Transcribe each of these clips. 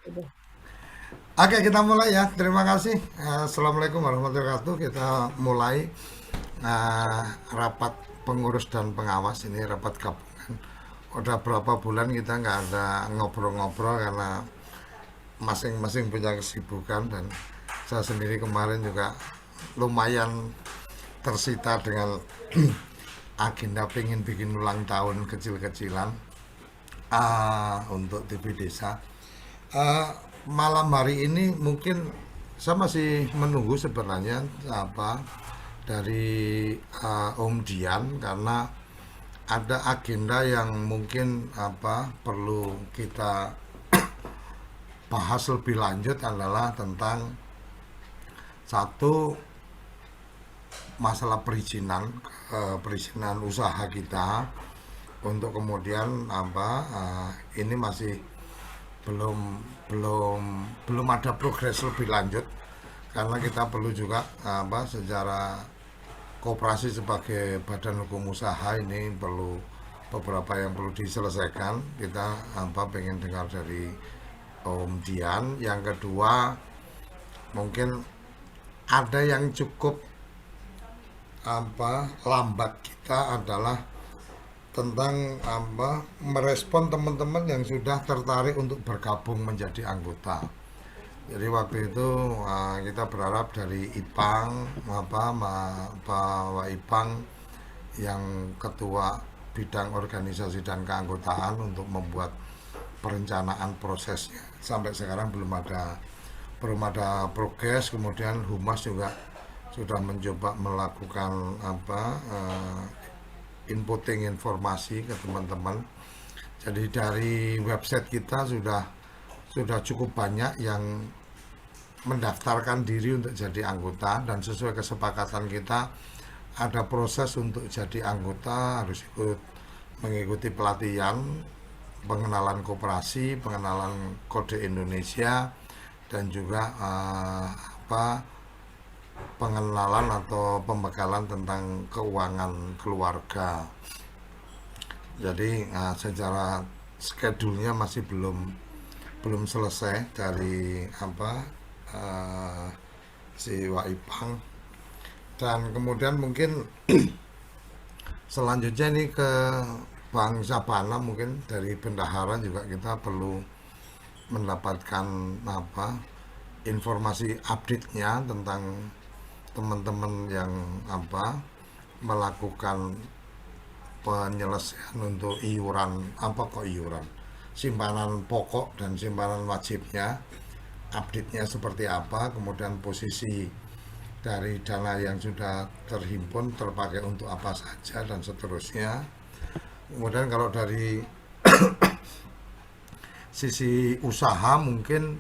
Udah. Oke, kita mulai ya. Terima kasih. Assalamualaikum warahmatullahi wabarakatuh. Kita mulai eh, rapat pengurus dan pengawas ini rapat gabungan. Udah berapa bulan kita nggak ada ngobrol-ngobrol karena masing-masing punya kesibukan dan saya sendiri kemarin juga lumayan tersita dengan agenda pengen bikin ulang tahun kecil-kecilan untuk TV desa. Eh, Malam hari ini mungkin saya masih menunggu sebenarnya apa dari Om Dian karena ada agenda yang mungkin apa perlu kita bahas lebih lanjut adalah tentang satu masalah perizinan usaha kita untuk kemudian apa ini masih belum belum belum ada progres lebih lanjut karena kita perlu juga apa secara koperasi sebagai badan hukum usaha ini perlu beberapa yang perlu diselesaikan. Kita apa pengen dengar dari Om Dian. Yang kedua mungkin ada yang cukup apa lambat kita adalah tentang apa merespon teman-teman yang sudah tertarik untuk bergabung menjadi anggota. Jadi waktu itu kita berharap dari Ipang apa Pak Ipang yang ketua bidang organisasi dan keanggotaan untuk membuat perencanaan prosesnya. Sampai sekarang belum ada progres. Kemudian Humas juga sudah mencoba melakukan apa inputting informasi ke teman-teman. Jadi dari website kita sudah cukup banyak yang mendaftarkan diri untuk jadi anggota dan sesuai kesepakatan kita ada proses untuk jadi anggota harus mengikuti pelatihan pengenalan koperasi, pengenalan kode Indonesia dan juga apa pengenalan atau pembekalan tentang keuangan keluarga. Jadi secara schedule-nya masih belum belum selesai dari apa si Waipang dan kemudian mungkin selanjutnya ini ke Bang Sabana mungkin dari bendahara juga kita perlu mendapatkan apa informasi update-nya tentang teman-teman yang apa melakukan penyelesaian untuk iuran apa kok iuran simpanan pokok dan simpanan wajibnya update-nya seperti apa kemudian posisi dari dana yang sudah terhimpun terpakai untuk apa saja dan seterusnya. Kemudian kalau dari sisi usaha mungkin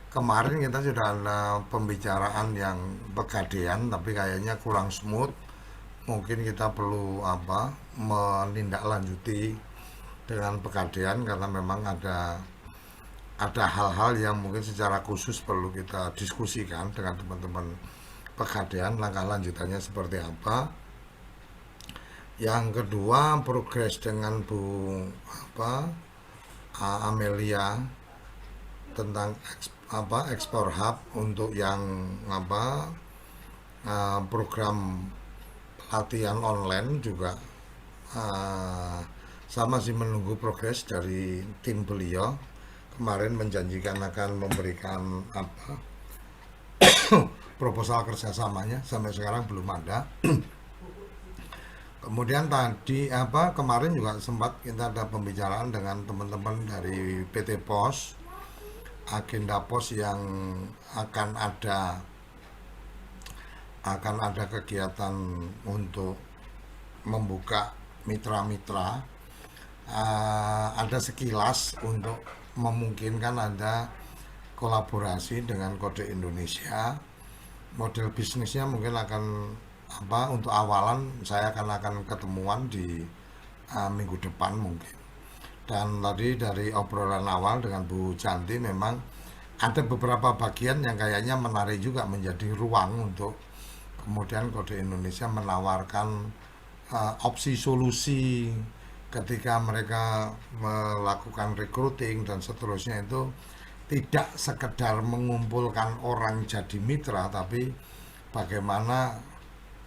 kemarin kita sudah ada pembicaraan yang pegadaian tapi kayaknya kurang smooth. Mungkin kita perlu apa menindaklanjuti dengan pegadaian karena memang ada hal-hal yang mungkin secara khusus perlu kita diskusikan dengan teman-teman pegadaian langkah lanjutannya seperti apa. Yang kedua progres dengan Bu apa Amelia tentang apa ekspor hub untuk yang apa program pelatihan online juga uh, saya masih menunggu progres dari tim beliau kemarin menjanjikan akan memberikan apa proposal kerjasamanya sampai sekarang belum ada. Kemudian tadi apa kemarin juga sempat kita ada pembicaraan dengan teman-teman dari PT Pos agenda pos yang akan ada akan ada kegiatan untuk membuka mitra-mitra. Ada sekilas untuk memungkinkan ada kolaborasi dengan Kode Indonesia. Model bisnisnya mungkin akan apa untuk awalan saya akan ketemuan di minggu depan mungkin. Dan tadi dari obrolan awal dengan Bu Canti memang ada beberapa bagian yang kayaknya menarik juga menjadi ruang untuk kemudian Kode Indonesia menawarkan opsi solusi ketika mereka melakukan recruiting dan seterusnya itu tidak sekedar mengumpulkan orang jadi mitra, tapi bagaimana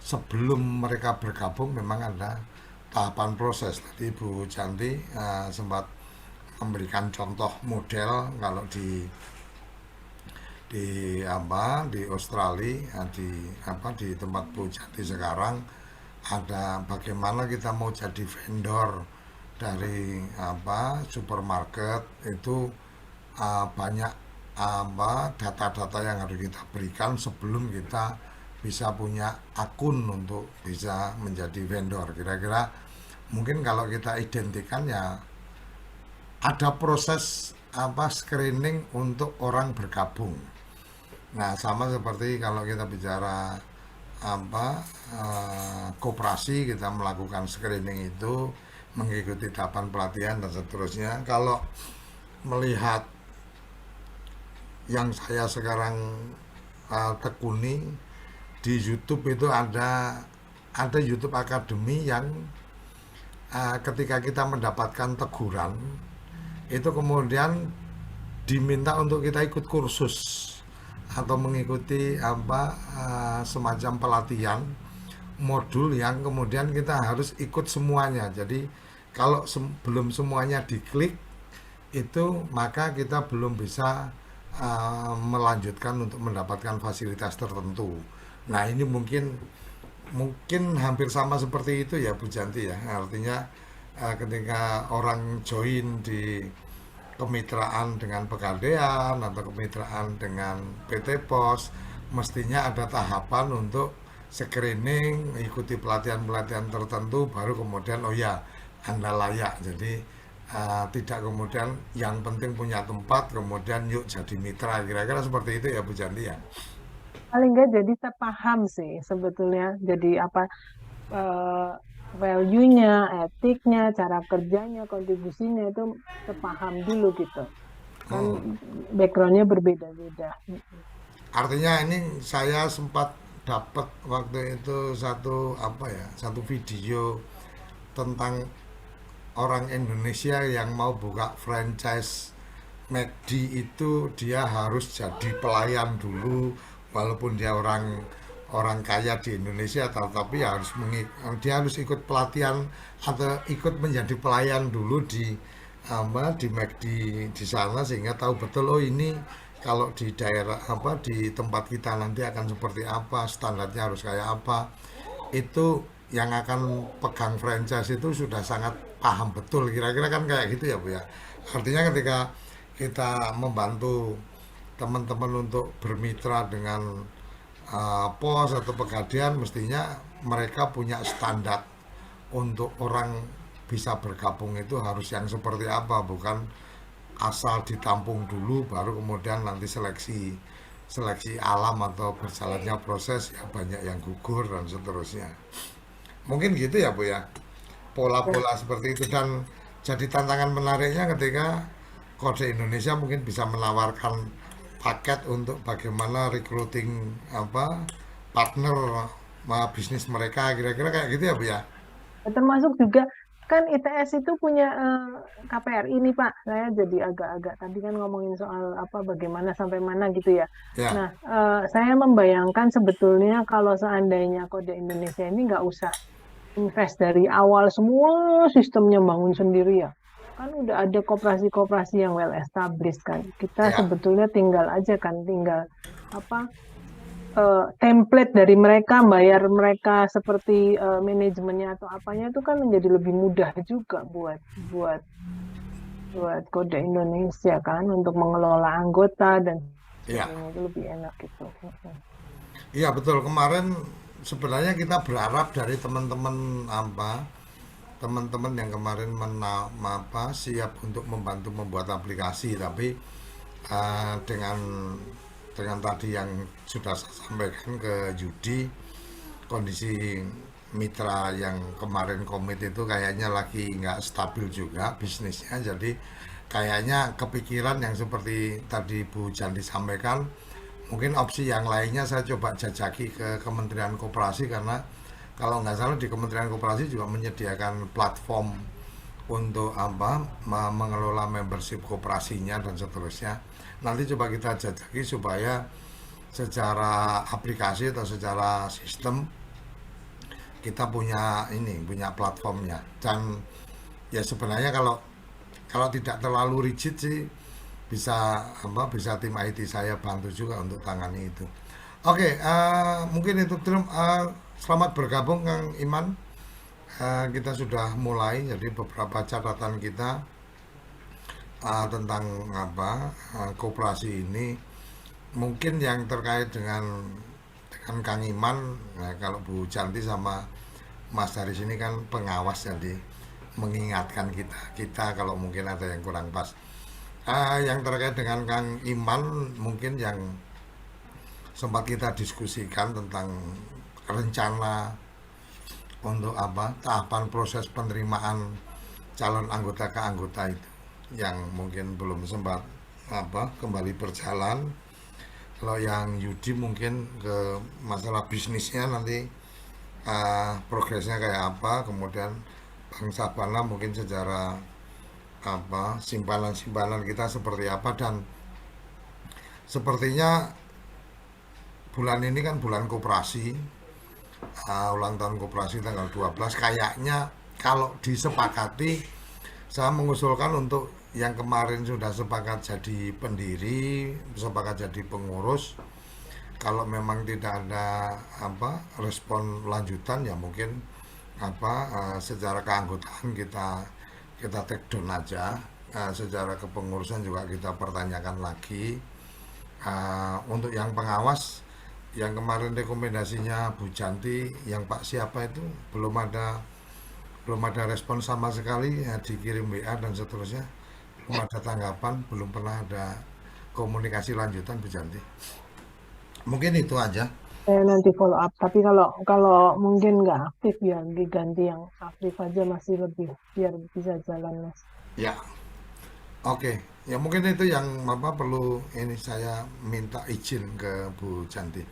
sebelum mereka bergabung memang ada tahapan proses. Tadi Bu Janti sempat memberikan contoh model kalau di Australia, di tempat Bu Janti sekarang ada bagaimana kita mau jadi vendor dari supermarket itu, banyak data-data yang harus kita berikan sebelum kita bisa punya akun untuk bisa menjadi vendor. Kira-kira mungkin kalau kita identikan ya ada proses screening untuk orang bergabung. Nah, sama seperti kalau kita bicara koperasi, kita melakukan screening itu mengikuti tahapan pelatihan dan seterusnya. Kalau melihat yang saya sekarang tekuni di YouTube itu ada YouTube Academy yang ketika kita mendapatkan teguran itu kemudian diminta untuk kita ikut kursus atau mengikuti semacam pelatihan modul yang kemudian kita harus ikut semuanya. Jadi kalau belum semuanya diklik itu maka kita belum bisa melanjutkan untuk mendapatkan fasilitas tertentu. Nah, ini mungkin hampir sama seperti itu ya Bu Janti ya. Artinya ketika orang join di kemitraan dengan Pegadaian atau kemitraan dengan PT Pos, mestinya ada tahapan untuk screening, ikuti pelatihan-pelatihan tertentu, baru kemudian oh ya Anda layak. Jadi tidak kemudian yang penting punya tempat, kemudian yuk jadi mitra. Kira-kira seperti itu ya Bu Janti ya. Paling nggak jadi sepaham sih sebetulnya. Jadi apa value-nya, etiknya, cara kerjanya, kontribusinya itu sepaham dulu gitu. Kan Hmm. background-nya berbeda-beda. Artinya ini saya sempat dapat waktu itu satu video tentang orang Indonesia yang mau buka franchise McD itu dia harus jadi pelayan dulu walaupun dia orang orang kaya di Indonesia, tetapi dia harus ikut pelatihan atau ikut menjadi pelayan dulu di McD di sana sehingga tahu betul oh ini kalau di daerah di tempat kita nanti akan seperti apa, standarnya harus kayak apa. Itu yang akan pegang franchise itu sudah sangat paham betul, kira-kira kan kayak gitu ya Bu ya. Artinya ketika kita membantu teman-teman untuk bermitra dengan pos atau Pegadaian, mestinya mereka punya standar untuk orang bisa bergabung itu harus yang seperti apa, bukan asal ditampung dulu baru kemudian nanti seleksi seleksi alam atau berjalannya proses ya banyak yang gugur dan seterusnya. Mungkin gitu ya Bu ya, Ya, pola-pola seperti itu. Dan jadi tantangan menariknya ketika Kode Indonesia mungkin bisa menawarkan paket untuk bagaimana recruiting partner bisnis mereka, kira-kira kayak gitu ya Bu ya. termasuk juga kan ITS itu punya KPRI nih Pak. Saya jadi agak-agak tadi kan ngomongin soal apa bagaimana sampai mana gitu ya. Ya, Nah, saya membayangkan sebetulnya kalau seandainya Kode Indonesia ini nggak usah invest dari awal semua sistemnya bangun sendiri ya. Kan udah ada koperasi-koperasi yang well established kan. Kita ya, sebetulnya tinggal aja kan, tinggal apa template dari mereka, bayar mereka seperti manajemennya atau apanya itu kan menjadi lebih mudah juga buat buat buat Kode Indonesia kan untuk mengelola anggota dan ya. sebagainya itu lebih enak gitu. Iya betul, kemarin sebenarnya kita berharap dari teman-teman teman-teman yang kemarin siap untuk membantu membuat aplikasi, tapi dengan tadi yang sudah saya sampaikan ke Yudi, kondisi mitra yang kemarin komit itu kayaknya lagi nggak stabil juga bisnisnya, jadi kayaknya kepikiran yang seperti tadi Bu Janti sampaikan. Mungkin opsi yang lainnya saya coba jajaki ke Kementerian Koperasi, karena kalau nggak salah di Kementerian Koperasi juga menyediakan platform untuk apa mengelola membership koperasinya dan seterusnya. Nanti coba kita jajaki supaya secara aplikasi atau secara sistem kita punya ini, punya platformnya. Dan ya sebenarnya kalau kalau tidak terlalu rigid sih bisa apa bisa tim IT saya bantu juga untuk tangani itu. Oke, mungkin itu selamat bergabung Kang Iman. Kita sudah mulai, jadi beberapa catatan kita tentang apa koperasi ini mungkin yang terkait dengan Kang Iman. Nah, kalau Bu Janti sama Mas dari sini kan pengawas, jadi mengingatkan kita kalau mungkin ada yang kurang pas. Yang terkait dengan Kang Iman mungkin yang sempat kita diskusikan tentang rencana untuk apa tahapan proses penerimaan calon anggota ke anggota itu yang mungkin belum sempat apa kembali berjalan. Kalau yang Yudi mungkin ke masalah bisnisnya nanti progresnya kayak apa, kemudian Bang Sabana mungkin secara apa simpanan-simpanan kita seperti apa. Dan sepertinya bulan ini kan bulan koperasi, ulang tahun koperasi tanggal 12, kayaknya kalau disepakati saya mengusulkan untuk yang kemarin sudah sepakat jadi pendiri, sepakat jadi pengurus, kalau memang tidak ada apa respon lanjutan ya mungkin apa secara keanggotaan kita take down aja. Secara kepengurusan juga kita pertanyakan lagi. Untuk yang pengawas yang kemarin rekomendasinya Bu Janti, yang Pak siapa itu belum ada respon sama sekali, ya, dikirim WA dan seterusnya, belum ada tanggapan, belum pernah ada komunikasi lanjutan Bu Janti. Mungkin itu aja. Saya nanti follow up. Tapi kalau mungkin nggak aktif ya diganti yang aktif aja masih lebih biar bisa jalan Mas. Ya, oke. Ya mungkin itu yang apa perlu ini saya minta izin ke Bu Janti.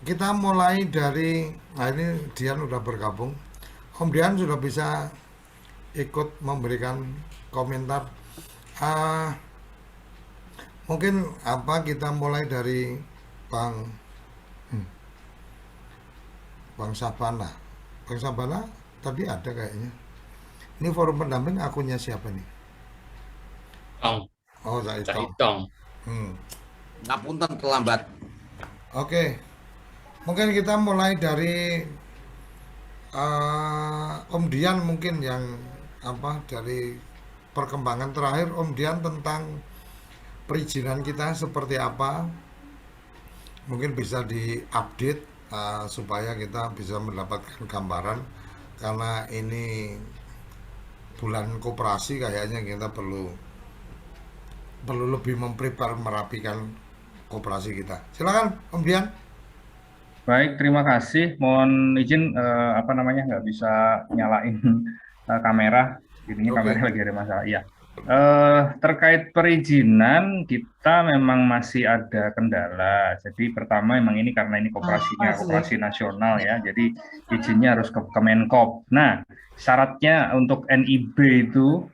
Kita mulai dari, nah ini Dian udah bergabung. Om Dian sudah bisa ikut memberikan komentar. Ah, Mungkin apa kita mulai dari Bang Bang Sabana. Bang Sabana tadi ada kayaknya. Ini forum pendamping akunnya siapa nih? Tong, Oh, Zaitong. Cahitong. Hmm. Ngapunten terlambat. Oke, mungkin kita mulai dari Om Dian mungkin yang apa dari perkembangan terakhir Om Dian tentang perizinan kita seperti apa, mungkin bisa diupdate supaya kita bisa mendapatkan gambaran, karena ini bulan koperasi kayaknya kita perlu lebih memprepare merapikan koperasi kita. Silakan Om Dian. Baik, terima kasih. Mohon izin apa namanya nggak bisa nyalain kamera. Ini Oke. kamera lagi ada masalah. Iya. Terkait perizinan kita memang masih ada kendala. Jadi pertama memang ini karena ini koperasi nasional ya. Jadi izinnya harus ke Kemenkop. Nah, syaratnya untuk NIB itu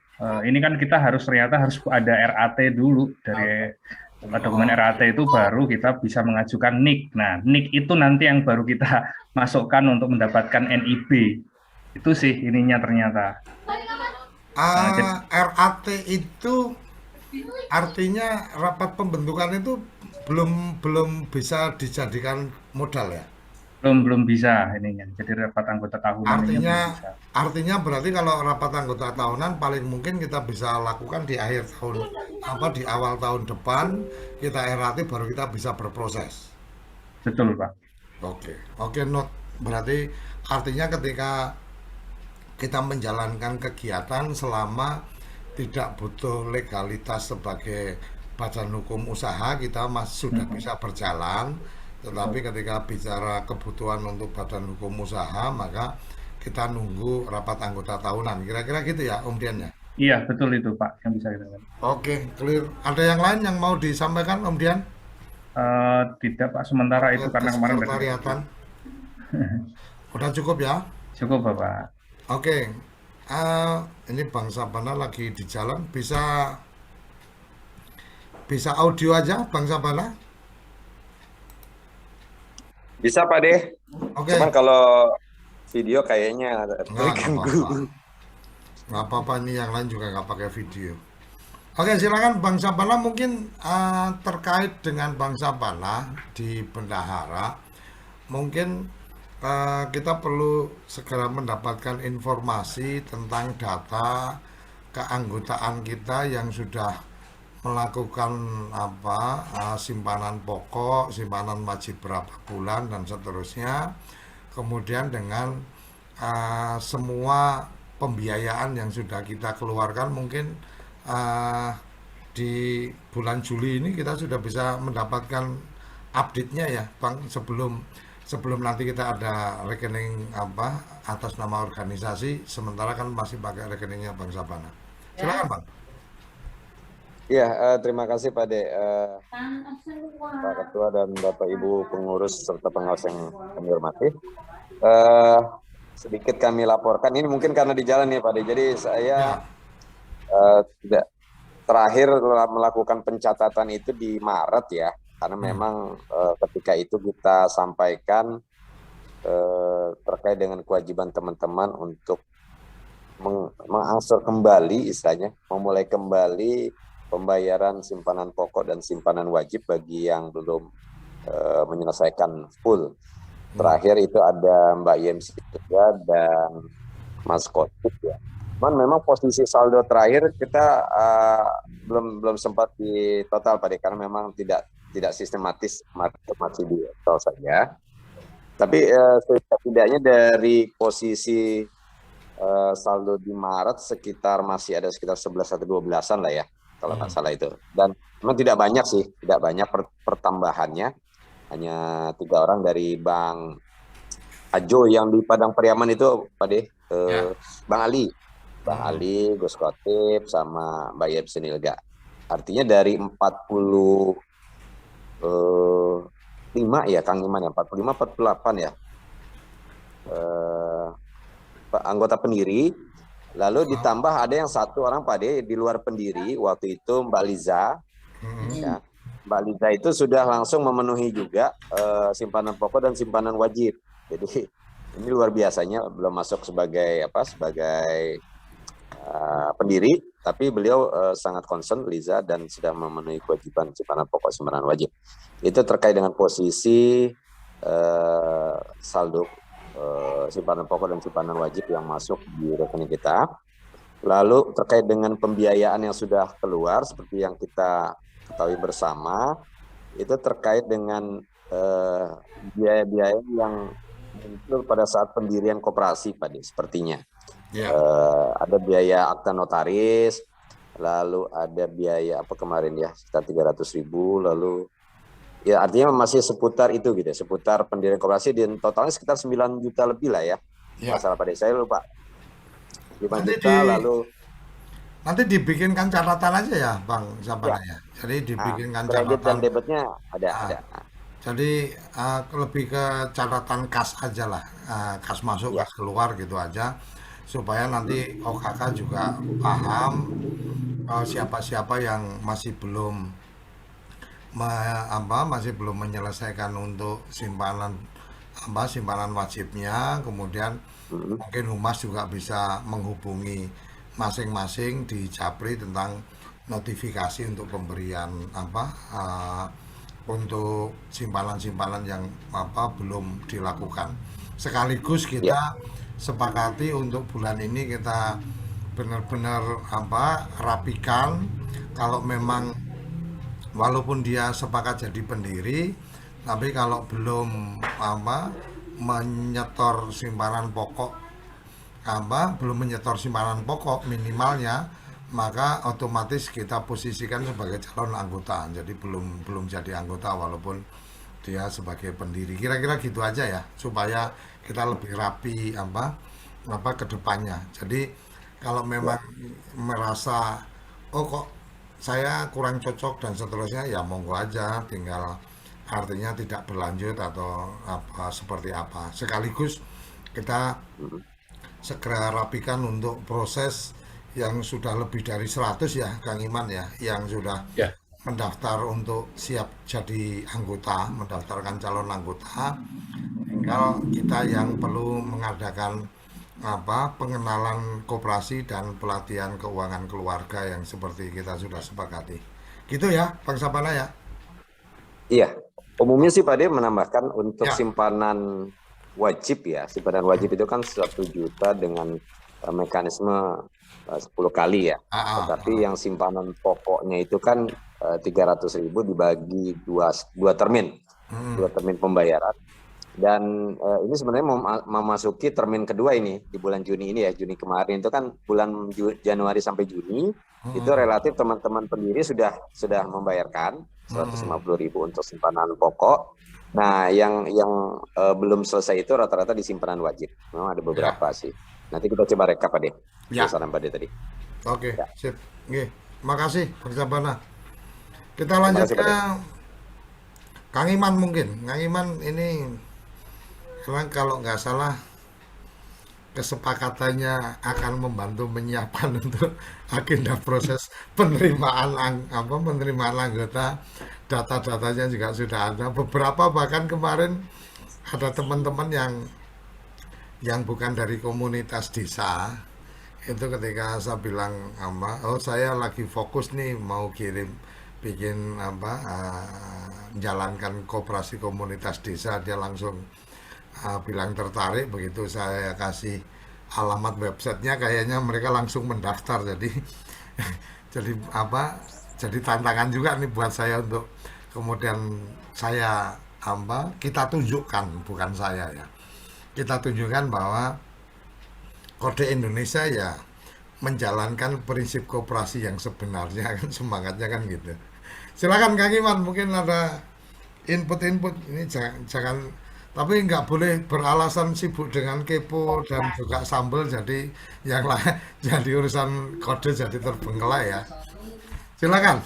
ini kan kita ternyata harus ada RAT dulu dari dokumen RAT itu baru kita bisa mengajukan NIK. Nah, NIK itu nanti yang baru kita masukkan untuk mendapatkan NIB. Itu sih ininya ternyata. RAT itu artinya rapat pembentukan itu belum bisa dijadikan modal ya. Belum bisa ininya. Jadi rapat anggota tahunan ini belum bisa. Artinya berarti kalau rapat anggota tahunan paling mungkin kita bisa lakukan di akhir tahun, di awal tahun depan kita RAT baru kita bisa berproses. Betul, Pak. Oke, note. Berarti artinya ketika kita menjalankan kegiatan selama tidak butuh legalitas sebagai badan hukum usaha, kita sudah bisa berjalan. Tetapi ketika bicara kebutuhan untuk badan hukum usaha, maka kita nunggu rapat anggota tahunan. Kira-kira gitu ya, Om Dian ya? Iya, betul itu, Pak, yang bisa kita lakukan. Oke, clear. Ada yang lain yang mau disampaikan, Om Dian? Tidak, Pak, sementara itu karena kemarin kelihatan. Udah cukup ya? Cukup, Bapak. Oke. Ini Bang Sabana lagi di jalan, bisa audio aja Bang Sabana? Bisa Pak De, cuman Oke, kalau video kayaknya nggak terganggu. apa-apa. Nggak apa-apa, ini yang lain juga nggak pakai video. Oke, silakan Bang Sabana, mungkin terkait dengan Bang Sabana di bendahara, mungkin kita perlu segera mendapatkan informasi tentang data keanggotaan kita yang sudah melakukan simpanan pokok, simpanan wajib berapa bulan dan seterusnya. Kemudian dengan semua pembiayaan yang sudah kita keluarkan, mungkin uh, di bulan Juli ini kita sudah bisa mendapatkan update-nya ya Bang, sebelum sebelum nanti kita ada rekening atas nama organisasi, sementara kan masih pakai rekeningnya Bang Sabana. Silakan Bang. Iya, terima kasih Pak De, Pak Ketua dan Bapak Ibu pengurus serta pengawas yang kami hormati. Sedikit kami laporkan, ini mungkin karena di jalan nih Pak De, jadi saya tidak terakhir melakukan pencatatan itu di Maret ya, karena memang ketika itu kita sampaikan terkait dengan kewajiban teman-teman untuk mengangsur kembali, istilahnya memulai kembali pembayaran simpanan pokok dan simpanan wajib bagi yang belum menyelesaikan full. Terakhir itu ada Mbak Yemsi juga dan Mas Kotik ya. Cuman memang posisi saldo terakhir kita belum sempat di total Pak De, karena memang tidak sistematis, masih di total saja. Tapi setidaknya dari posisi saldo di Maret masih ada sekitar 11 atau 12-an lah ya, kalau nggak salah itu. Dan memang tidak banyak sih, tidak banyak pertambahannya. Hanya 3 orang dari Bang Ajo yang di Padang Pariaman itu, Pak De, Bang Ali, Gus Kotip, sama Mbak Yeb Senilga. Artinya dari 45 ya, Kang Iman ya, 45-48 ya, anggota pendiri. Lalu ditambah ada yang 1 orang Pak De di luar pendiri, waktu itu Mbak Liza. Ya. Mbak Liza itu sudah langsung memenuhi juga simpanan pokok dan simpanan wajib. Jadi ini luar biasanya, belum masuk sebagai pendiri, tapi beliau sangat concern Liza dan sudah memenuhi kewajiban simpanan pokok simpanan wajib. Itu terkait dengan posisi saldo simpanan pokok dan simpanan wajib yang masuk di rekening kita. Lalu terkait dengan pembiayaan yang sudah keluar, seperti yang kita ketahui bersama, itu terkait dengan biaya-biaya yang muncul pada saat pendirian koperasi Pak De, sepertinya. Ada biaya akta notaris, lalu ada biaya apa kemarin ya, sekitar 300.000, lalu ya artinya masih seputar itu gitu, seputar pendirian koperasi, dan totalnya sekitar 9 juta lebih lah ya. Masalah Pak De, saya lupa 5 juta. Lalu nanti dibikinkan catatan aja ya Bang Sabana ya. Jadi dibikinkan catatan. Kredit dan debitnya ada. Jadi lebih ke catatan kas aja lah, kas masuk, kas keluar gitu aja, supaya nanti OKK juga paham siapa-siapa yang masih belum menyelesaikan untuk simpanan wajibnya. Kemudian mungkin Humas juga bisa menghubungi masing-masing di Japri tentang notifikasi untuk pemberian untuk simpanan-simpanan yang belum dilakukan. Sekaligus kita sepakati untuk bulan ini kita benar-benar rapikan, kalau memang walaupun dia sepakat jadi pendiri, tapi kalau belum menyetor simpanan pokok, minimalnya, maka otomatis kita posisikan sebagai calon anggota. Jadi belum jadi anggota walaupun dia sebagai pendiri. Kira-kira gitu aja ya, supaya kita lebih rapi ke depannya. Jadi kalau memang merasa kok saya kurang cocok dan seterusnya, ya monggo aja, tinggal artinya tidak berlanjut atau seperti apa. Sekaligus kita segera rapikan untuk proses yang sudah lebih dari 100 ya Kang Iman ya, yang sudah Ya, mendaftar untuk siap jadi anggota, mendaftarkan calon anggota. Tinggal kita yang perlu mengadakan pengenalan koperasi dan pelatihan keuangan keluarga yang seperti kita sudah sepakati. Gitu ya, Bang Sabana ya. Iya, umumnya sih Pak De menambahkan untuk Ya. simpanan wajib ya, simpanan wajib itu kan 1 juta dengan mekanisme 10 kali ya. Tetapi yang simpanan pokoknya itu kan 300.000 dibagi dua termin, dua termin pembayaran. Dan ini sebenarnya memasuki termin kedua ini di bulan Juni ini ya. Juni kemarin itu kan bulan Januari sampai Juni itu relatif teman-teman pendiri sudah membayarkan 150.000 untuk simpanan pokok. Nah, yang belum selesai itu rata-rata di simpanan wajib. Memang ada beberapa sih. Nanti kita coba rekap Pak De. Ya. Saran Pak De tadi. Oke, sip. Nggih, makasih Bang Sabana. Kita lanjut Makasih, ke Pak Kang Iman mungkin. Kang Iman ini memang kalau nggak salah kesepakatannya akan membantu menyiapkan untuk agenda proses penerimaan penerimaan anggota. Data-datanya juga sudah ada. Beberapa bahkan kemarin ada teman-teman yang bukan dari komunitas desa itu ketika saya bilang saya lagi fokus nih mau bikin jalankan koperasi komunitas desa, dia langsung bilang tertarik. Begitu saya kasih alamat websitenya kayaknya mereka langsung mendaftar. Jadi jadi tantangan juga nih buat saya untuk kemudian kita tunjukkan, bukan saya ya, kita tunjukkan bahwa Kode Indonesia ya menjalankan prinsip koperasi yang sebenarnya, kan semangatnya kan gitu. Silakan Kang Iman, mungkin ada input ini, jangan tapi nggak boleh beralasan sibuk dengan kepo dan juga sambel jadi yang lain jadi urusan kode jadi terbengkelai ya. Silakan.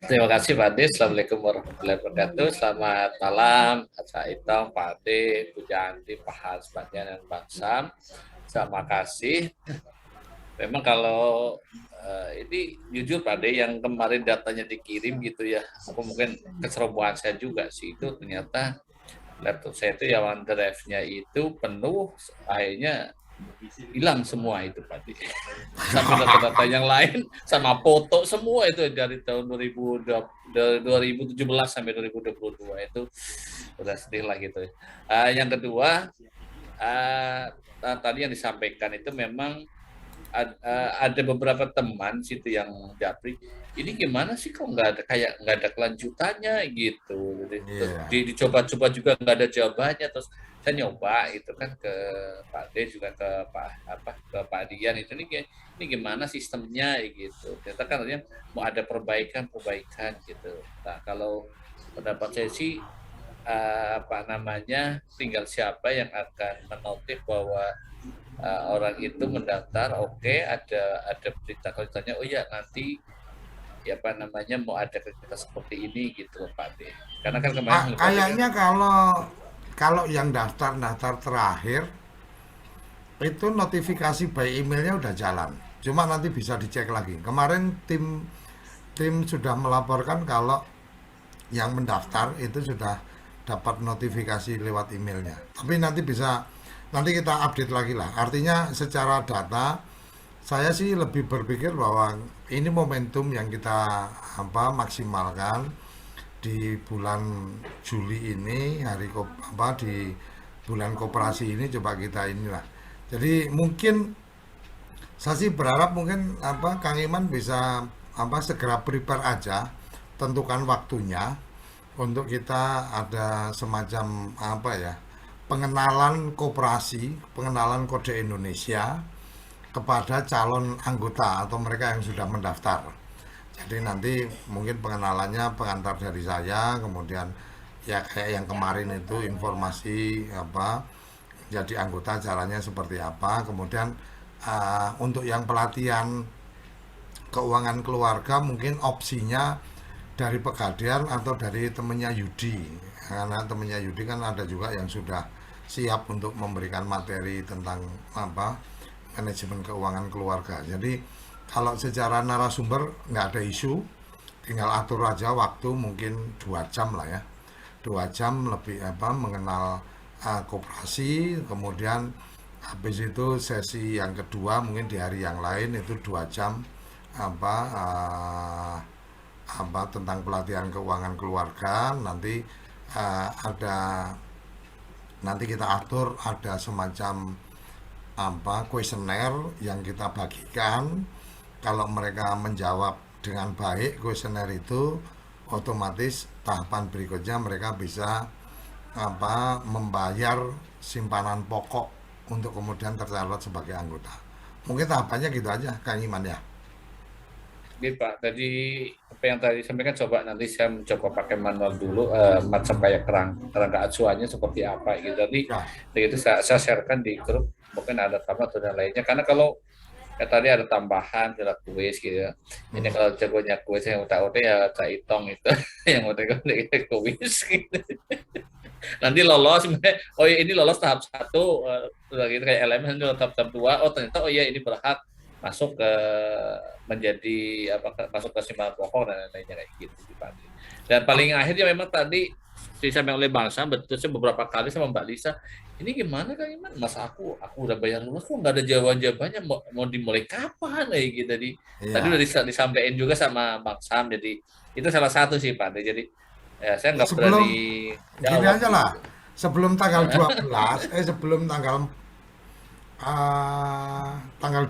terima kasih Pak Ade. Assalamualaikum warahmatullahi wabarakatuh. Selamat malam, Pak Itong, Pak Ade, Bu Janti, Pak Hans, Pak Dian, dan Bang Sam. Terima kasih. Memang kalau ini jujur Pak Ade, yang kemarin datanya dikirim gitu ya, aku mungkin kecerobohan saya juga sih, itu ternyata laptop saya itu yang OneDrive-nya itu penuh, akhirnya hilang semua itu Pak Ade. Sampai data-data yang lain sama foto semua itu dari tahun 2017 sampai 2022 itu udah sedih lah gitu. Yang kedua, tadi yang disampaikan itu memang ada beberapa teman situ yang japri, ini gimana sih kok nggak ada kelanjutannya gitu. Dicoba-coba juga nggak ada jawabannya. Terus saya nyoba itu kan ke Pak D juga ke Pak Dian itu, ini gimana sistemnya gitu. Ternyata kan artinya mau ada perbaikan gitu. Nah, kalau pendapat saya sih tinggal siapa yang akan menotif bahwa orang itu mendaftar, oke, ada berita kelanjutannya, oh ya nanti mau ada kegiatan seperti ini gitu Pak D. Karena kan kemarin kayaknya kalau yang daftar terakhir itu notifikasi by emailnya udah jalan, cuma nanti bisa dicek lagi. Kemarin tim sudah melaporkan kalau yang mendaftar itu sudah dapat notifikasi lewat emailnya, tapi nanti kita update lagi lah. Artinya secara data saya sih lebih berpikir bahwa ini momentum yang kita maksimalkan di bulan Juli ini, di bulan koperasi ini, coba kita inilah. Jadi mungkin saya sih berharap mungkin Kang Iman bisa segera prepare aja, tentukan waktunya untuk kita ada semacam pengenalan koperasi, pengenalan kode Indonesia kepada calon anggota atau mereka yang sudah mendaftar. Jadi nanti mungkin pengenalannya pengantar dari saya, kemudian ya kayak yang kemarin itu informasi jadi anggota caranya seperti apa, kemudian untuk yang pelatihan keuangan keluarga mungkin opsinya dari Pegadaian atau dari temennya Yudi, karena temennya Yudi kan ada juga yang sudah siap untuk memberikan materi tentang manajemen keuangan keluarga. Jadi kalau secara narasumber nggak ada isu, tinggal atur aja waktu mungkin 2 jam lah ya, 2 jam lebih mengenal koperasi, kemudian habis itu sesi yang kedua mungkin di hari yang lain itu 2 jam tentang pelatihan keuangan keluarga. Nanti kita atur ada semacam kuesioner yang kita bagikan. Kalau mereka menjawab dengan baik kuesioner itu, otomatis tahapan berikutnya mereka bisa membayar simpanan pokok untuk kemudian tercatat sebagai anggota. Mungkin tahapannya gitu aja, Kang Iman ya. Gitu Pak, tadi apa yang tadi sampaikan coba nanti saya mencoba pakai manual dulu, macam kayak kerangka acuannya seperti apa gitu. Jadi itu saya sharekan di grup, mungkin ada tambah atau dan lainnya. Karena kalau tadi ada tambahan jelas kuis gitu ya. Ini kalau jagonya kuis yang udah ya Cak Itong itu yang udah kuis gitu. Nanti lolos, oh ya ini lolos tahap 1, udah gitu kayak elemen tahap 2, oh ternyata oh iya ini berhak masuk ke menjadi masuk ke simpanan pokok dan lainnya kayak gitu. Dan paling akhirnya memang tadi disampaikan oleh Bang Sam, betul saya beberapa kali sama Mbak Lisa, ini gimana Kang Iman, Mas aku udah bayar lunas kok nggak ada jawabannya mau dimulai kapan gitu. Tadi udah disampaikan juga sama Bang Sam, jadi itu salah satu sih Pak. Jadi ya saya nggak berani gini aja lah, sebelum tanggal 12 sebelum tanggal 12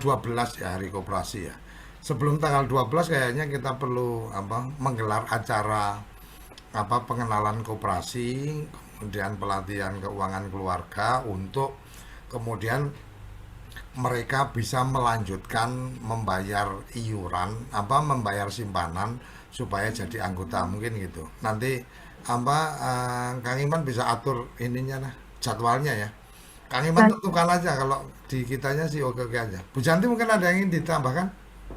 ya hari koperasi ya. Sebelum tanggal 12 kayaknya kita perlu menggelar acara pengenalan koperasi, kemudian pelatihan keuangan keluarga untuk kemudian mereka bisa melanjutkan membayar iuran, membayar simpanan supaya jadi anggota, mungkin gitu. Nanti Kang Iman bisa atur ininya lah, jadwalnya ya. Kang Iman tentukan aja, kalau di kitanya sih oke-oke aja. Bu Janti mungkin ada yang ingin ditambahkan?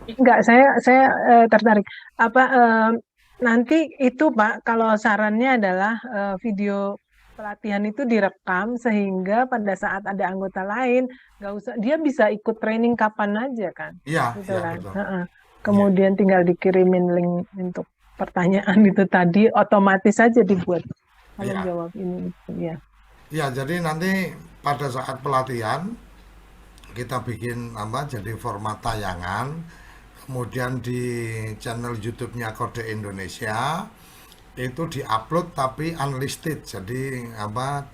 Enggak, saya tertarik. Nanti itu Pak, kalau sarannya adalah video pelatihan itu direkam sehingga pada saat ada anggota lain nggak usah, dia bisa ikut training kapan aja kan? Iya, Gitu kan? betul. Kemudian tinggal dikirimin link untuk pertanyaan itu tadi, otomatis saja dibuat kalau jawab ini ya. Ya, jadi nanti pada saat pelatihan kita bikin jadi format tayangan, kemudian di channel YouTube-nya Kode Indonesia itu diupload tapi unlisted, jadi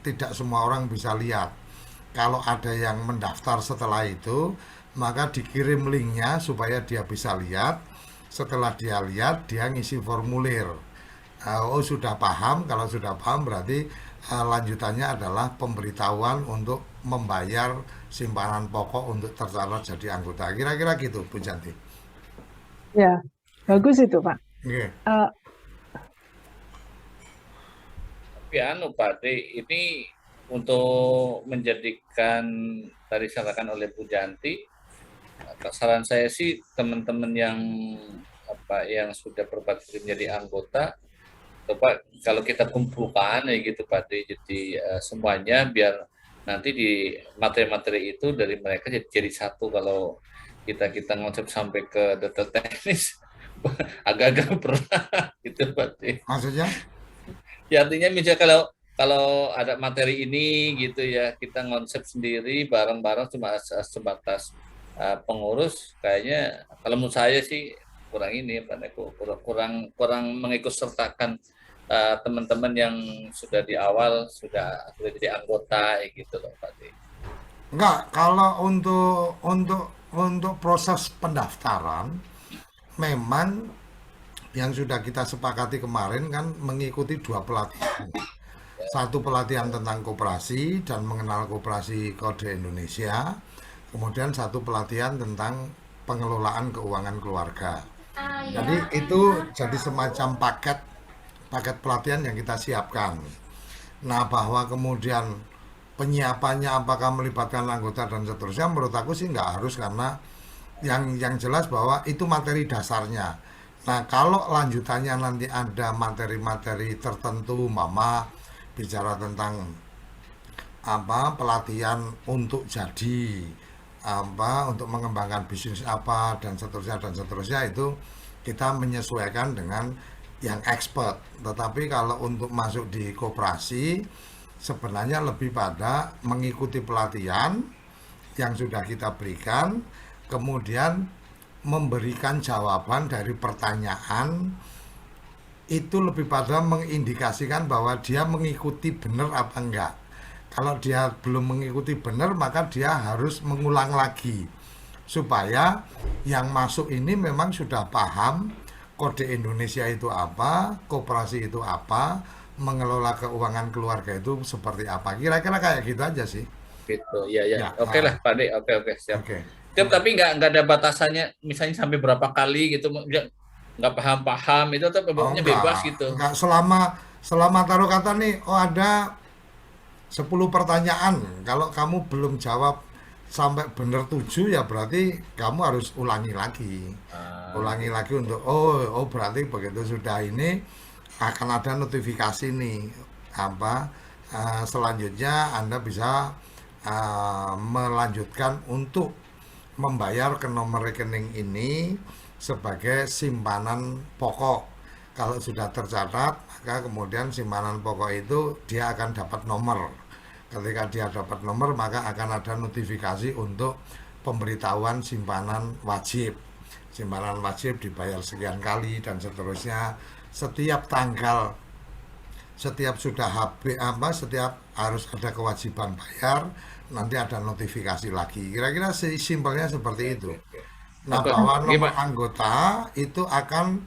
tidak semua orang bisa lihat. Kalau ada yang mendaftar setelah itu, maka dikirim linknya supaya dia bisa lihat. Setelah dia lihat, dia ngisi formulir. Oh sudah paham, kalau sudah paham berarti lanjutannya adalah pemberitahuan untuk membayar simpanan pokok untuk tercatat jadi anggota. Kira-kira gitu, Bu Janti. Ya, bagus itu Pak. Pak, ini untuk menjadikan tadi disampaikan oleh Bu Janti, saran saya sih teman-teman yang sudah berpartisipasi menjadi anggota, coba kalau kita kumpulkan ya gitu Pak, jadi semuanya biar nanti di materi-materi itu dari mereka jadi satu. Kalau kita ngonsep sampai ke detail teknis agak-agak berat gitu Pak. Maksudnya? Ya artinya misalnya kalau ada materi ini gitu ya, kita ngonsep sendiri bareng-bareng cuma sebatas pengurus, kayaknya kalau menurut saya sih kurang ini Pak, kurang mengikut sertakan teman-teman yang sudah di awal sudah jadi anggota gitu loh Pak. Enggak, kalau untuk proses pendaftaran memang yang sudah kita sepakati kemarin kan mengikuti 2 pelatihan. Satu pelatihan tentang koperasi dan mengenal koperasi Kode Indonesia, kemudian satu pelatihan tentang pengelolaan keuangan keluarga. Jadi itu jadi semacam paket pelatihan yang kita siapkan. Nah, bahwa kemudian penyiapannya apakah melibatkan anggota dan seterusnya, menurut aku sih nggak harus, karena yang jelas bahwa itu materi dasarnya. Nah, kalau lanjutannya nanti ada materi-materi tertentu, bicara tentang pelatihan untuk jadi untuk mengembangkan bisnis apa dan seterusnya itu kita menyesuaikan dengan yang expert. Tetapi kalau untuk masuk di koperasi sebenarnya lebih pada mengikuti pelatihan yang sudah kita berikan, kemudian memberikan jawaban dari pertanyaan itu lebih pada mengindikasikan bahwa dia mengikuti benar apa enggak. Kalau dia belum mengikuti benar, maka dia harus mengulang lagi supaya yang masuk ini memang sudah paham kode Indonesia itu apa, koperasi itu apa, mengelola keuangan keluarga itu seperti apa. Kira-kira kayak gitu aja sih. Gitu, ya. Ya, Oke lah, Pak De. Oke, siap. Oke. Tapi nggak ada batasannya, misalnya sampai berapa kali gitu, nggak paham itu atau pokoknya bebas gitu. Enggak, selama taruh kata nih, ada 10 pertanyaan. Kalau kamu belum jawab sampai benar 7 ya berarti kamu harus ulangi lagi. Ulangi lagi untuk berarti begitu sudah ini akan ada notifikasi nih selanjutnya Anda bisa melanjutkan untuk membayar ke nomor rekening ini sebagai simpanan pokok. Kalau sudah tercatat, maka kemudian simpanan pokok itu dia akan dapat nomor. Ketika dia dapat nomor, maka akan ada notifikasi untuk pemberitahuan simpanan wajib. Simpanan wajib dibayar sekian kali dan seterusnya. Setiap tanggal, setiap sudah habis setiap harus ada kewajiban bayar, nanti ada notifikasi lagi. Kira-kira simpelnya seperti itu. Nah, bahwa nomor anggota itu akan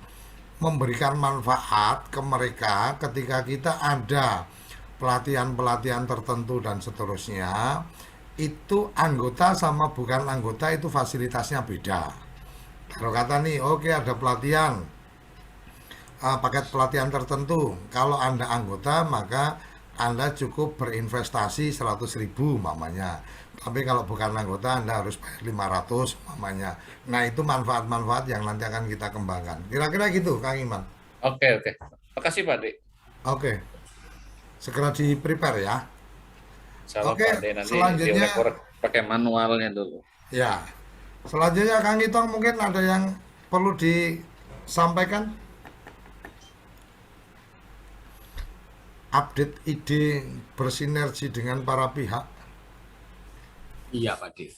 memberikan manfaat ke mereka ketika kita ada pelatihan-pelatihan tertentu dan seterusnya. Itu anggota sama bukan anggota itu fasilitasnya beda. Kalau kata nih, oke, ada pelatihan, paket pelatihan tertentu. Kalau Anda anggota, maka Anda cukup berinvestasi 100.000 mamanya. Tapi kalau bukan anggota, Anda harus bayar 500 mamanya. Nah, itu manfaat-manfaat yang nanti akan kita kembangkan. Kira-kira gitu, Kang Iman. Oke. Makasih, Pak De. Oke. Segera di-prepare ya. Oke, Pak De, nanti selanjutnya pakai manualnya dulu. Ya. Selanjutnya Kang Itong mungkin ada yang perlu disampaikan? Update ide bersinergi dengan para pihak. Iya, Pak De.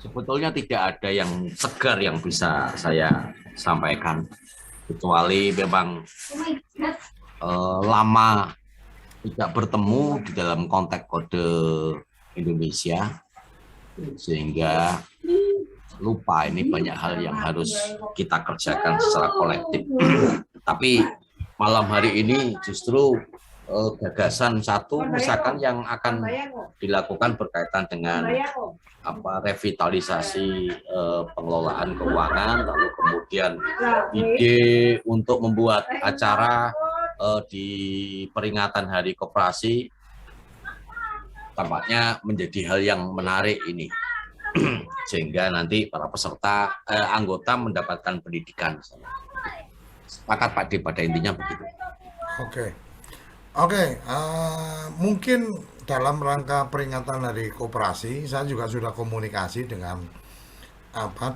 Sebetulnya tidak ada yang segar yang bisa saya sampaikan, kecuali memang lama tidak bertemu di dalam konteks kode Indonesia, sehingga lupa ini banyak hal yang harus kita kerjakan secara kolektif. Tapi malam hari ini justru gagasan satu misalkan yang akan dilakukan berkaitan dengan revitalisasi pengelolaan keuangan, lalu kemudian ide untuk membuat acara di peringatan Hari Koperasi tampaknya menjadi hal yang menarik ini, sehingga nanti para peserta anggota mendapatkan pendidikan. Sepakat Pak D, pada intinya begitu. Oke, mungkin dalam rangka peringatan Hari Koperasi, saya juga sudah komunikasi dengan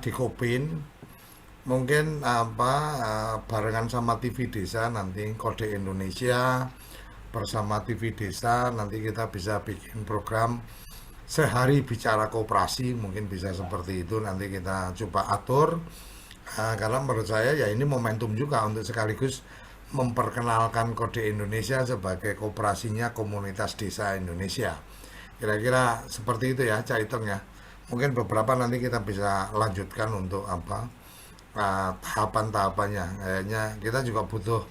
di Kopin, mungkin barengan sama TV Desa nanti Kode Indonesia bersama TV Desa nanti kita bisa bikin program sehari bicara koperasi, mungkin bisa seperti itu nanti kita coba atur, karena menurut saya ya ini momentum juga untuk sekaligus memperkenalkan Kode Indonesia sebagai koperasinya komunitas desa Indonesia. Kira-kira seperti itu ya, Cak Itong ya. Mungkin beberapa nanti kita bisa lanjutkan untuk tahapan-tahapannya. Kayaknya kita juga butuh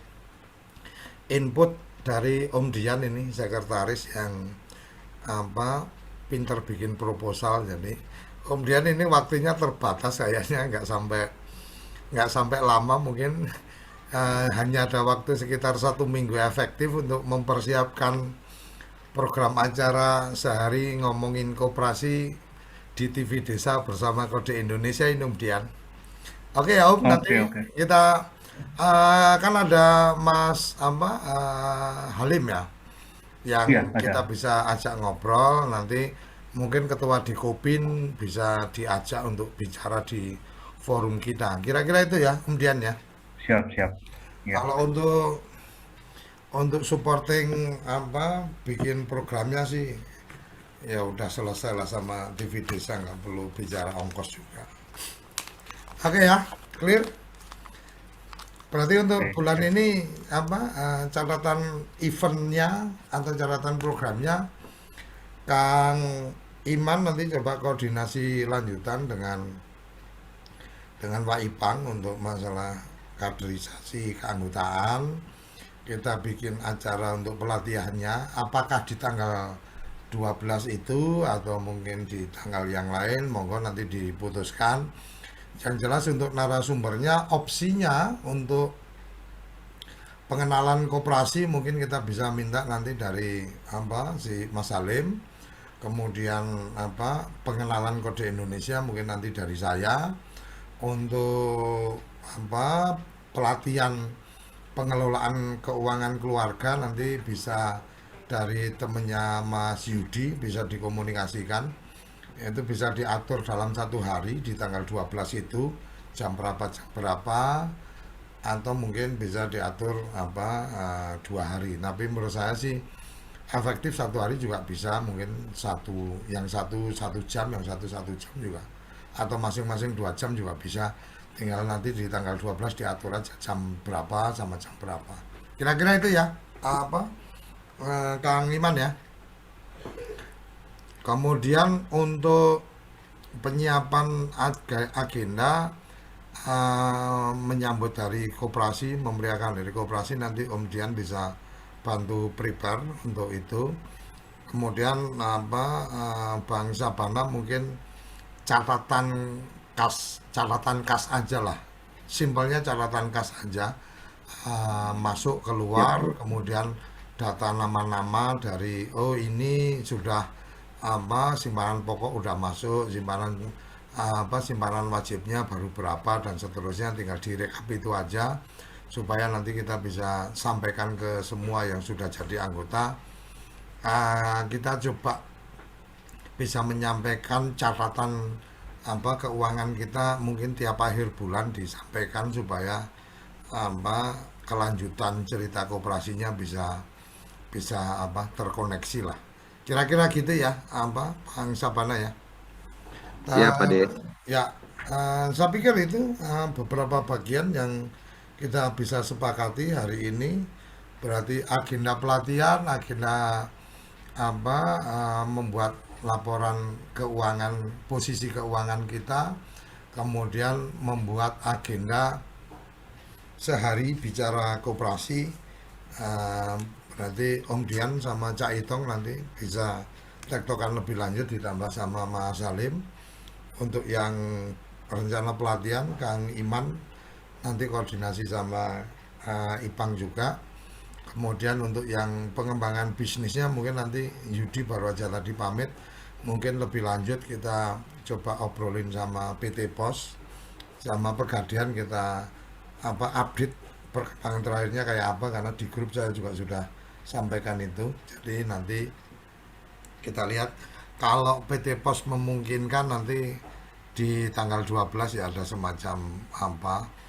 input dari Om Dian ini, sekretaris yang pinter bikin proposal. Jadi Om Dian ini waktunya terbatas, kayaknya nggak sampai lama, mungkin hanya ada waktu sekitar 1 minggu efektif untuk mempersiapkan program acara sehari ngomongin koperasi di TV Desa bersama Kode Indonesia ini, Om Dian. Oke ya Om, nanti kita kan ada Mas Halim ya, yang Iya, kita ada. bisa ajak ngobrol. Nanti mungkin ketua di Kopin bisa diajak untuk bicara di forum kita. Kira-kira itu ya, kemudian ya. Siap, siap. Ya. Kalau untuk supporting apa bikin programnya sih ya udah selesai lah sama TV desa, nggak perlu bicara ongkos juga. Oke ya, clear. Berarti untuk Oke, bulan siap. ini apa catatan eventnya atau catatan programnya Kang Iman nanti coba koordinasi lanjutan dengan Pak Ipang untuk masalah kaderisasi keanggotaan. Kita bikin acara untuk pelatihannya, apakah di tanggal 12 itu atau mungkin di tanggal yang lain, monggo nanti diputuskan. Yang jelas untuk narasumbernya, opsinya untuk pengenalan koperasi mungkin kita bisa minta nanti dari apa si Mas Salim. Kemudian apa pengenalan kode Indonesia mungkin nanti dari saya. Untuk apa pelatihan pengelolaan keuangan keluarga nanti bisa dari temennya Mas Yudi, bisa dikomunikasikan. Itu bisa diatur dalam 1 hari di tanggal 12 itu jam berapa, atau mungkin bisa diatur apa 2 hari. Tapi menurut saya sih efektif 1 hari juga bisa, mungkin yang satu jam, yang satu jam juga, atau masing-masing 2 jam juga bisa. Tinggal nanti di tanggal 12 diatur aja jam berapa sama jam berapa. Kira-kira itu ya apa Kang Iman ya. Kemudian untuk penyiapan agenda menyambut hari koperasi, memeriahkan hari koperasi, nanti Om Dian bisa bantu prepare untuk itu. Kemudian apa Bang Sabana mungkin catatan kas aja lah, simpelnya catatan kas aja, masuk keluar, kemudian data nama-nama dari ini sudah apa simpanan pokok udah masuk, simpanan wajibnya baru berapa dan seterusnya, tinggal direkap itu aja supaya nanti kita bisa sampaikan ke semua yang sudah jadi anggota. Kita coba bisa menyampaikan catatan apa keuangan kita mungkin tiap akhir bulan disampaikan supaya apa kelanjutan cerita koperasinya bisa apa terkoneksi lah. Kira-kira gitu ya apa Bang Sabana ya. Siap, Pak De. Ya, saya pikir itu beberapa bagian yang kita bisa sepakati hari ini. Berarti agenda pelatihan, agenda apa membuat laporan keuangan, posisi keuangan kita, kemudian membuat agenda sehari bicara koperasi. Berarti Om Dian sama Cak Itong nanti bisa tektokan lebih lanjut ditambah sama Mas Salim. Untuk yang rencana pelatihan Kang Iman nanti koordinasi sama Ipang juga. Kemudian untuk yang pengembangan bisnisnya mungkin nanti Yudi baru aja tadi pamit, mungkin lebih lanjut kita coba obrolin sama PT Pos, sama Pegadaian kita apa update perkembangan terakhirnya kayak apa, karena di grup saya juga sudah sampaikan itu. Jadi nanti kita lihat kalau PT Pos memungkinkan nanti di tanggal 12 ya ada semacam apa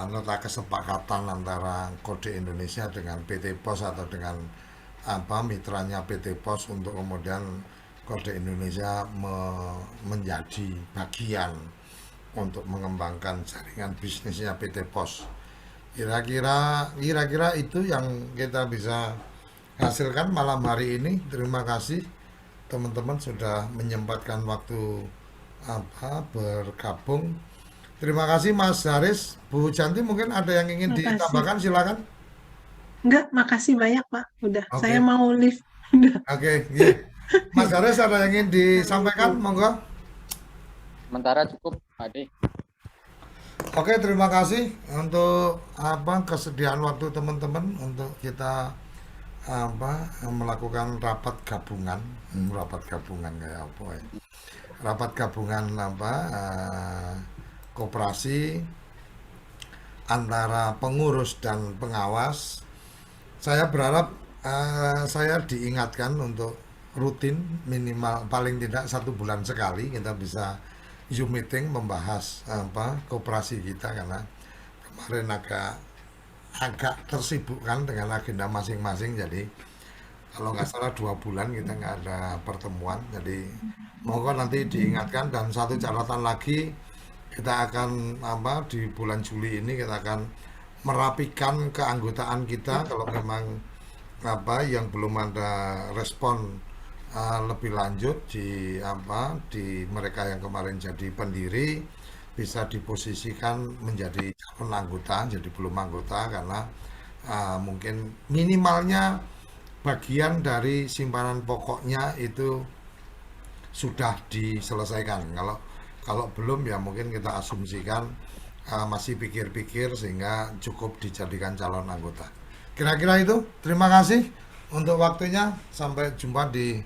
nota kesepakatan antara Kode Indonesia dengan PT Pos atau dengan apa mitranya PT Pos untuk kemudian Kode Indonesia menjadi bagian untuk mengembangkan jaringan bisnisnya PT Pos. Kira-kira itu yang kita bisa hasilkan malam hari ini. Terima kasih teman-teman sudah menyempatkan waktu apa bergabung. Terima kasih Mas Haris, Bu Janti, mungkin ada yang ingin Makasih. ditambahkan, silakan. Enggak, makasih banyak Pak. Udah, Oke. saya mau live. Udah. Oke, iya. Mas Haris ada yang ingin disampaikan, monggo. Sementara cukup, Pak De. Oke, terima kasih untuk apa kesediaan waktu teman-teman untuk kita apa melakukan rapat gabungan kayak apa ya? Rapat gabungan apa koperasi antara pengurus dan pengawas. Saya berharap Saya diingatkan untuk rutin minimal paling tidak 1 bulan sekali kita bisa Zoom meeting membahas koperasi kita, karena kemarin agak tersibukkan dengan agenda masing-masing. Jadi kalau nggak salah 2 bulan kita nggak ada pertemuan. Jadi mohon nanti diingatkan. Dan satu catatan lagi, kita akan di bulan Juli ini kita akan merapikan keanggotaan kita. Kalau memang yang belum ada respon lebih lanjut di mereka yang kemarin jadi pendiri, bisa diposisikan menjadi calon anggota, jadi belum anggota, karena mungkin minimalnya bagian dari simpanan pokoknya itu sudah diselesaikan. Kalau belum ya mungkin kita asumsikan masih pikir-pikir sehingga cukup dijadikan calon anggota. Kira-kira itu. Terima kasih untuk waktunya. Sampai jumpa di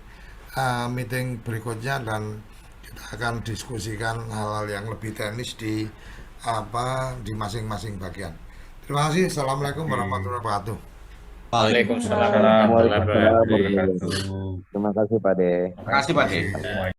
meeting berikutnya, dan kita akan diskusikan hal-hal yang lebih teknis di masing-masing bagian. Terima kasih. Assalamualaikum warahmatullahi wabarakatuh. Waalaikumsalam Waalaikumsalam warahmatullahi wabarakatuh. warahmatullahi wabarakatuh. Terima kasih Pak De. Terima kasih Pak De.